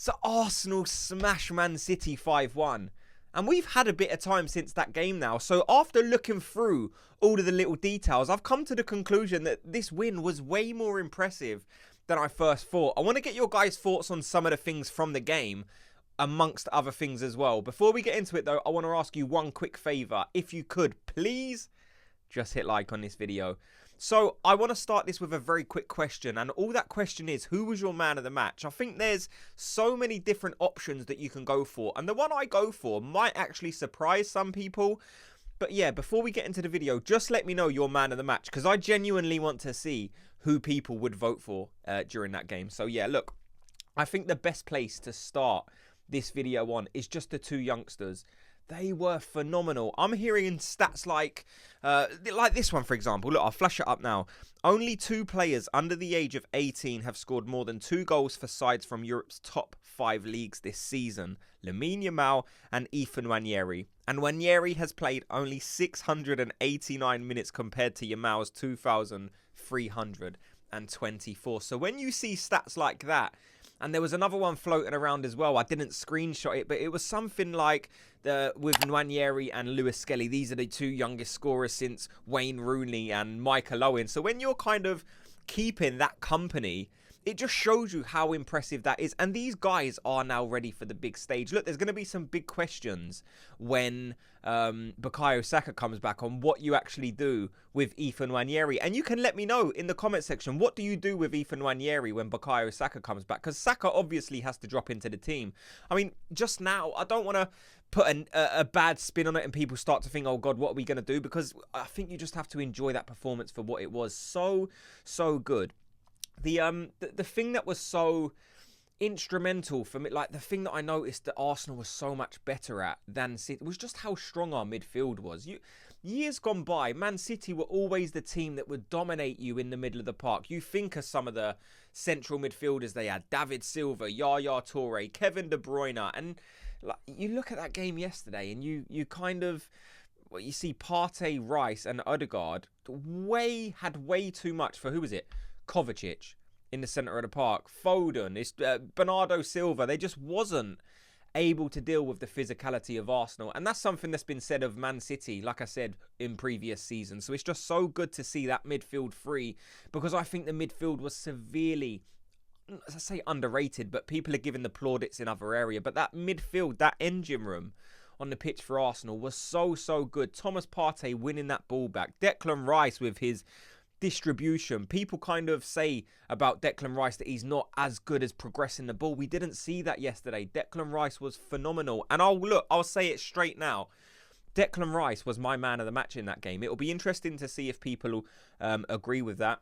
So Arsenal smash Man City 5-1. And we've had a bit of time since that game now. So after looking through all of the little details, I've come to the conclusion that this win was way more impressive than I first thought. I want to get your guys' thoughts on some of the things from the game, amongst other things as well. Before we get into it though, I want to ask you one quick favour. If you could, please just hit like on this video. So I want to start this with a very quick question, and all that question is, who was your man of the match? I think there's so many different options that you can go for, and the one I go for might actually surprise some people. But yeah, before we get into the video, just let me know your man of the match, because I genuinely want to see who people would vote for during that game. So yeah, look, I think the best place to start this video on is just the two youngsters. They were phenomenal. I'm hearing stats like this one, for example. Look, I'll flash it up now. Only 2 players under the age of 18 have scored more than 2 goals for sides from Europe's top 5 leagues this season. Lamine Yamal and Ethan Nwaneri. And Nwaneri has played only 689 minutes compared to Yamal's 2,324. So when you see stats like that, and there was another one floating around as well. I didn't screenshot it, but it was something like with Nwaneri and Lewis Skelly. These are the 2 youngest scorers since Wayne Rooney and Mikel. So when you're kind of keeping that company, it just shows you how impressive that is. And these guys are now ready for the big stage. Look, there's going to be some big questions when Bukayo Saka comes back on what you actually do with Ethan Nwaneri. And you can let me know in the comment section, what do you do with Ethan Nwaneri when Bukayo Saka comes back? Because Saka obviously has to drop into the team. I mean, just now, I don't want to put a bad spin on it and people start to think, oh God, what are we going to do? Because I think you just have to enjoy that performance for what it was. So good. The thing that was so instrumental for me, like the thing that I noticed that Arsenal was so much better at than City, was just how strong our midfield was. Years gone by, Man City were always the team that would dominate you in the middle of the park. You think of some of the central midfielders they had: David Silva, Yaya Toure, Kevin De Bruyne, and like, you look at that game yesterday and you kind of, well, you see Partey, Rice and Odegaard had way too much for, who was it? Kovacic in the centre of the park. Foden, Bernardo Silva. They just wasn't able to deal with the physicality of Arsenal. And that's something that's been said of Man City, like I said, in previous seasons. So it's just so good to see that midfield free, because I think the midfield was severely, as I say, underrated, but people are giving the plaudits in other area. But that midfield, that engine room on the pitch for Arsenal was so good. Thomas Partey winning that ball back. Declan Rice with his distribution. People kind of say about Declan Rice that he's not as good as progressing the ball. We didn't see that yesterday. Declan Rice was phenomenal. And I'll say it straight now. Declan Rice was my man of the match in that game. It'll be interesting to see if people agree with that.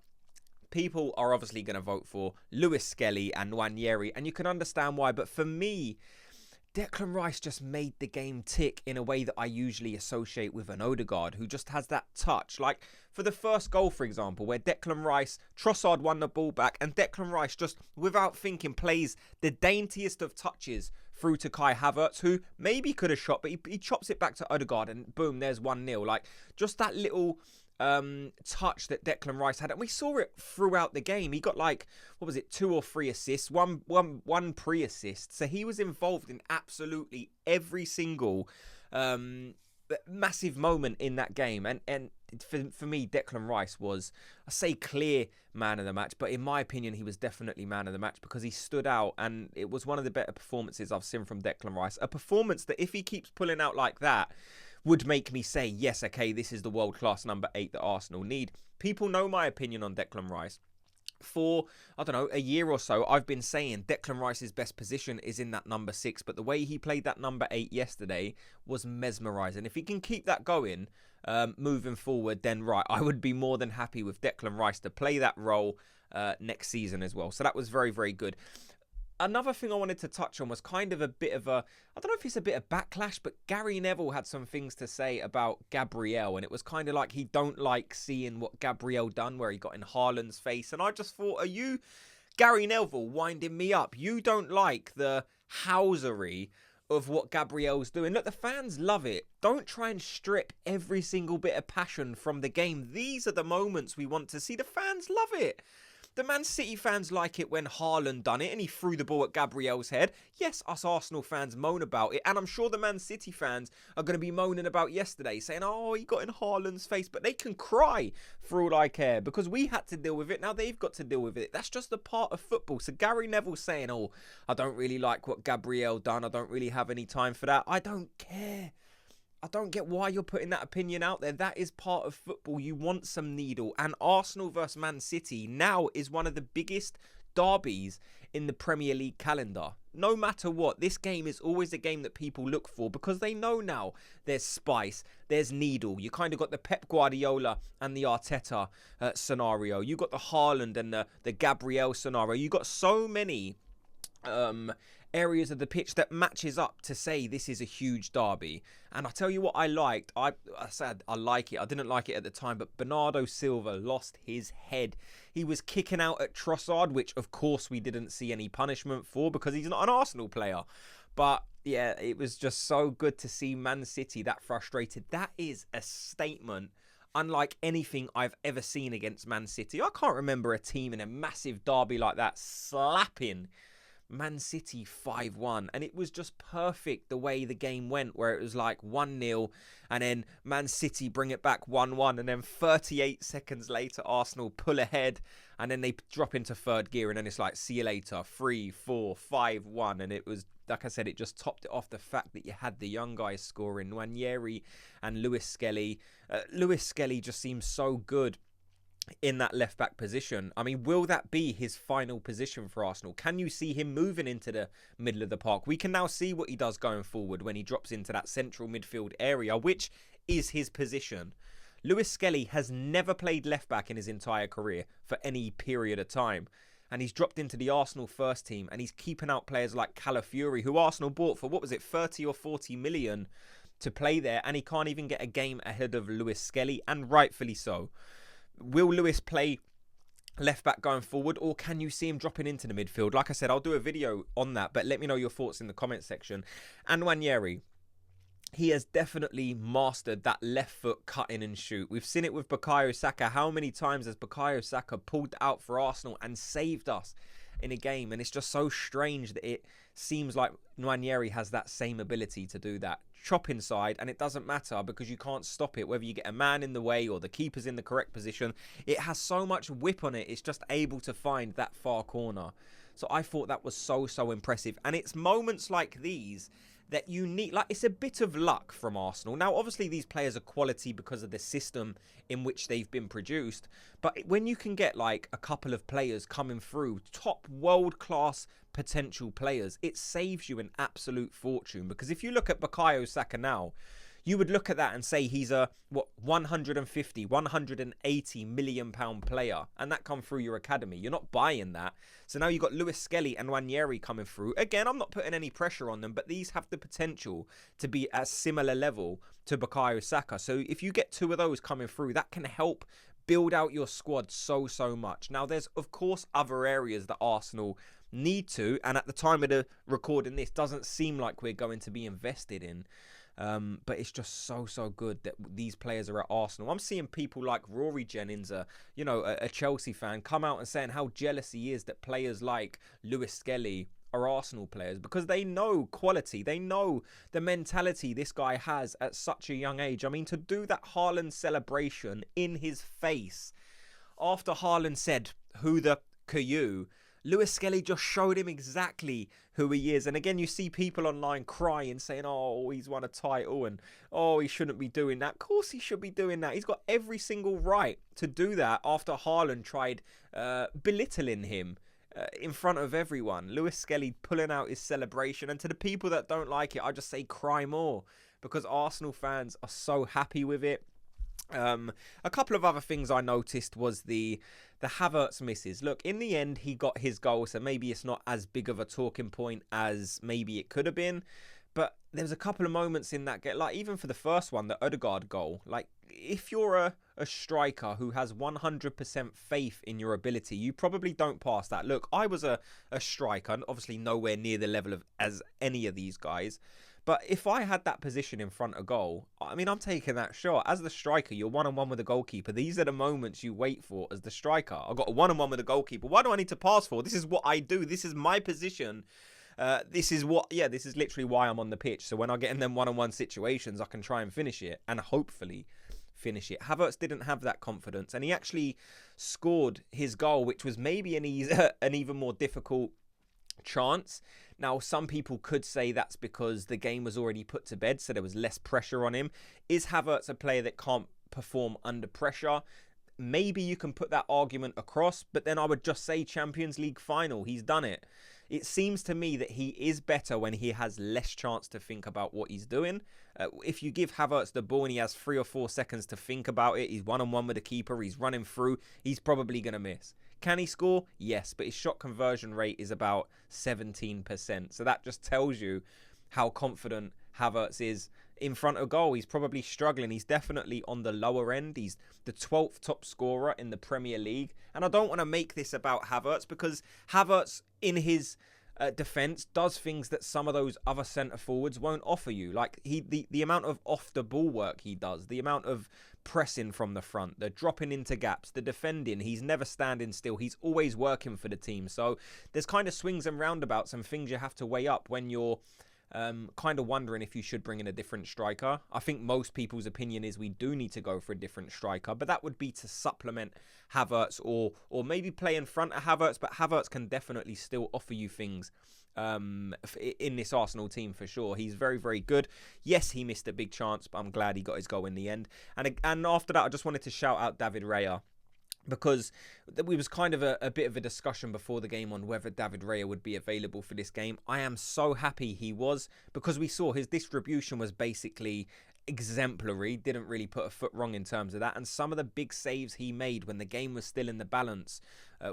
People are obviously going to vote for Lewis Skelly and Nwaneri, and you can understand why. But for me, Declan Rice just made the game tick in a way that I usually associate with an Odegaard, who just has that touch. Like for the first goal, for example, where Declan Rice, Trossard won the ball back, and Declan Rice just, without thinking, plays the daintiest of touches through to Kai Havertz, who maybe could have shot, but he chops it back to Odegaard, and boom, there's 1-0. Like, just that little touch that Declan Rice had, and we saw it throughout the game. He got like, what was it, 2 or 3 assists, one pre-assist. So he was involved in absolutely every single massive moment in that game. And for me, Declan Rice was, I say, clear man of the match, but in my opinion, he was definitely man of the match because he stood out, and it was one of the better performances I've seen from Declan Rice. A performance that, if he keeps pulling out like that, would make me say, yes, okay, this is the world-class number 8 that Arsenal need. People know my opinion on Declan Rice. For, I don't know, a year or so, I've been saying Declan Rice's best position is in that number 6, but the way he played that number 8 yesterday was mesmerising. If he can keep that going, moving forward, then right, I would be more than happy with Declan Rice to play that role next season as well. So that was very good. Another thing I wanted to touch on was kind of a bit of a, I don't know if it's a bit of backlash, but Gary Neville had some things to say about Gabriel, and it was kind of like he don't like seeing what Gabriel done, where he got in Haaland's face. And I just thought, are you, Gary Neville, winding me up? You don't like the housery of what Gabriel's doing. Look, the fans love it. Don't try and strip every single bit of passion from the game. These are the moments we want to see. The fans love it. The Man City fans like it when Haaland done it and he threw the ball at Gabriel's head. Yes, us Arsenal fans moan about it, and I'm sure the Man City fans are going to be moaning about yesterday, saying, oh, he got in Haaland's face, but they can cry for all I care because we had to deal with it. Now they've got to deal with it. That's just a part of football. So Gary Neville saying, oh, I don't really like what Gabriel done. I don't really have any time for that. I don't care. I don't get why you're putting that opinion out there. That is part of football. You want some needle. And Arsenal versus Man City now is one of the biggest derbies in the Premier League calendar. No matter what, this game is always a game that people look for because they know now there's spice, there's needle. You kind of got the Pep Guardiola and the Arteta scenario. You got the Haaland and the Gabriel scenario. You got so many areas of the pitch that matches up to say this is a huge derby. And I tell you what I liked. I said I like it. I didn't like it at the time, but Bernardo Silva lost his head. He was kicking out at Trossard, which of course we didn't see any punishment for because he's not an Arsenal player. But yeah, it was just so good to see Man City that frustrated. That is a statement unlike anything I've ever seen against Man City. I can't remember a team in a massive derby like that slapping Man City 5-1, and it was just perfect the way the game went, where it was like 1-0 and then Man City bring it back 1-1, and then 38 seconds later Arsenal pull ahead and then they drop into third gear, and then it's like see you later, 3-4 5-1. And it was, like I said, it just topped it off the fact that you had the young guys scoring, Nwaneri and Lewis Skelly. Lewis Skelly just seems so good in that left back position. I mean, will that be his final position for Arsenal? Can you see him moving into the middle of the park? We can now see what he does going forward when he drops into that central midfield area, which is his position. Lewis Skelly has never played left back in his entire career for any period of time, and he's dropped into the Arsenal first team, and he's keeping out players like Calafiori, who Arsenal bought for, what was it, 30 or 40 million to play there, and he can't even get a game ahead of Lewis Skelly, and rightfully so. Will Lewis play left back going forward, or can you see him dropping into the midfield? Like I said, I'll do a video on that, but let me know your thoughts in the comment section. And Nwaneri, he has definitely mastered that left foot cut in and shoot. We've seen it with Bukayo Saka. How many times has Bukayo Saka pulled out for Arsenal and saved us in a game? And it's just so strange that it seems like Nwaneri has that same ability to do that. Chop inside, and it doesn't matter because you can't stop it, whether you get a man in the way or the keeper's in the correct position. It has so much whip on it, it's just able to find that far corner. So I thought that was so impressive, and it's moments like these that you need. Like, it's a bit of luck from Arsenal. Now, obviously, these players are quality because of the system in which they've been produced. But when you can get like a couple of players coming through, top world-class potential players, it saves you an absolute fortune. Because if you look at Bukayo Saka now, you would look at that and say he's a 150, 180 million pound player, and that come through your academy. You're not buying that. So now you've got Lewis Skelly and Nwaneri coming through. Again, I'm not putting any pressure on them, but these have the potential to be at a similar level to Bukayo Saka. So if you get two of those coming through, that can help build out your squad so much. Now, there's of course other areas that Arsenal need to, and at the time of the recording this, doesn't seem like we're going to be invested in. But it's just so good that these players are at Arsenal. I'm seeing people like Rory Jennings, a Chelsea fan, come out and saying how jealous he is that players like Lewis Skelly are Arsenal players, because they know quality. They know the mentality this guy has at such a young age. I mean, to do that Haaland celebration in his face after Haaland said, "Who the you?" Lewis Skelly just showed him exactly who he is. And again, you see people online crying, saying, oh, he's won a title and, oh, he shouldn't be doing that. Of course he should be doing that. He's got every single right to do that after Haaland tried belittling him in front of everyone. Lewis Skelly pulling out his celebration. And to the people that don't like it, I just say cry more, because Arsenal fans are so happy with it. A couple of other things I noticed was the Havertz misses. Look, in the end, he got his goal, so maybe it's not as big of a talking point as maybe it could have been. But there was a couple of moments in that game, like even for the first one, the Odegaard goal. Like, if you're a striker who has 100% faith in your ability, you probably don't pass that. Look, I was a striker, obviously nowhere near the level of as any of these guys. But if I had that position in front of goal, I mean, I'm taking that shot. As the striker, you're one-on-one with the goalkeeper. These are the moments you wait for as the striker. I've got a one-on-one with the goalkeeper. Why do I need to pass for? This is what I do. This is my position. This is literally why I'm on the pitch. So when I get in them one-on-one situations, I can try and finish it and hopefully finish it. Havertz didn't have that confidence, and he actually scored his goal, which was maybe an even more difficult chance. Now, some people could say that's because the game was already put to bed, so there was less pressure on him. Is Havertz a player that can't perform under pressure? Maybe you can put that argument across, but then I would just say Champions League final. He's done it. It seems to me that he is better when he has less chance to think about what he's doing. If you give Havertz the ball and he has 3 or 4 seconds to think about it, he's one-on-one with the keeper, he's running through, he's probably going to miss. Can he score? Yes, but his shot conversion rate is about 17%. So that just tells you how confident Havertz is in front of goal. He's probably struggling. He's definitely on the lower end. He's the 12th top scorer in the Premier League. And I don't want to make this about Havertz, because Havertz, in his defence, does things that some of those other centre forwards won't offer you. Like the amount of off the ball work he does, the amount of pressing from the front, the dropping into gaps, the defending. He's never standing still. He's always working for the team. So there's kind of swings and roundabouts and things you have to weigh up when you're kind of wondering if you should bring in a different striker. I think most people's opinion is we do need to go for a different striker, but that would be to supplement Havertz or maybe play in front of Havertz. But Havertz can definitely still offer you things in this Arsenal team for sure. He's very, very good. Yes, he missed a big chance, but I'm glad he got his goal in the end. And after that, I just wanted to shout out David Raya, because we was kind of a bit of a discussion before the game on whether David Raya would be available for this game. I am so happy he was, because we saw his distribution was basically exemplary. Didn't really put a foot wrong in terms of that. And some of the big saves he made when the game was still in the balance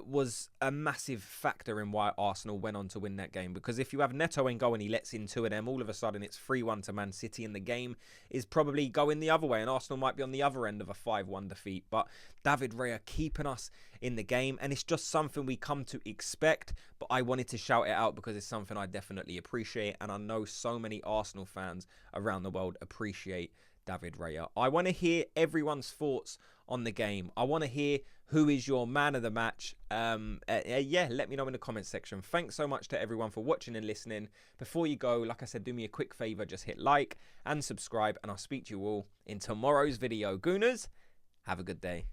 was a massive factor in why Arsenal went on to win that game. Because if you have Neto in goal and he lets in 2 of them, all of a sudden it's 3-1 to Man City, and the game is probably going the other way, and Arsenal might be on the other end of a 5-1 defeat. But David Raya keeping us in the game, and it's just something we come to expect. But I wanted to shout it out because it's something I definitely appreciate, and I know so many Arsenal fans around the world appreciate David Raya. I want to hear everyone's thoughts on the game. I want to hear who is your man of the match. Yeah, let me know in the comments section. Thanks so much to everyone for watching and listening. Before you go, like I said, do me a quick favor, just hit like and subscribe, and I'll speak to you all in tomorrow's video. Gooners, have a good day.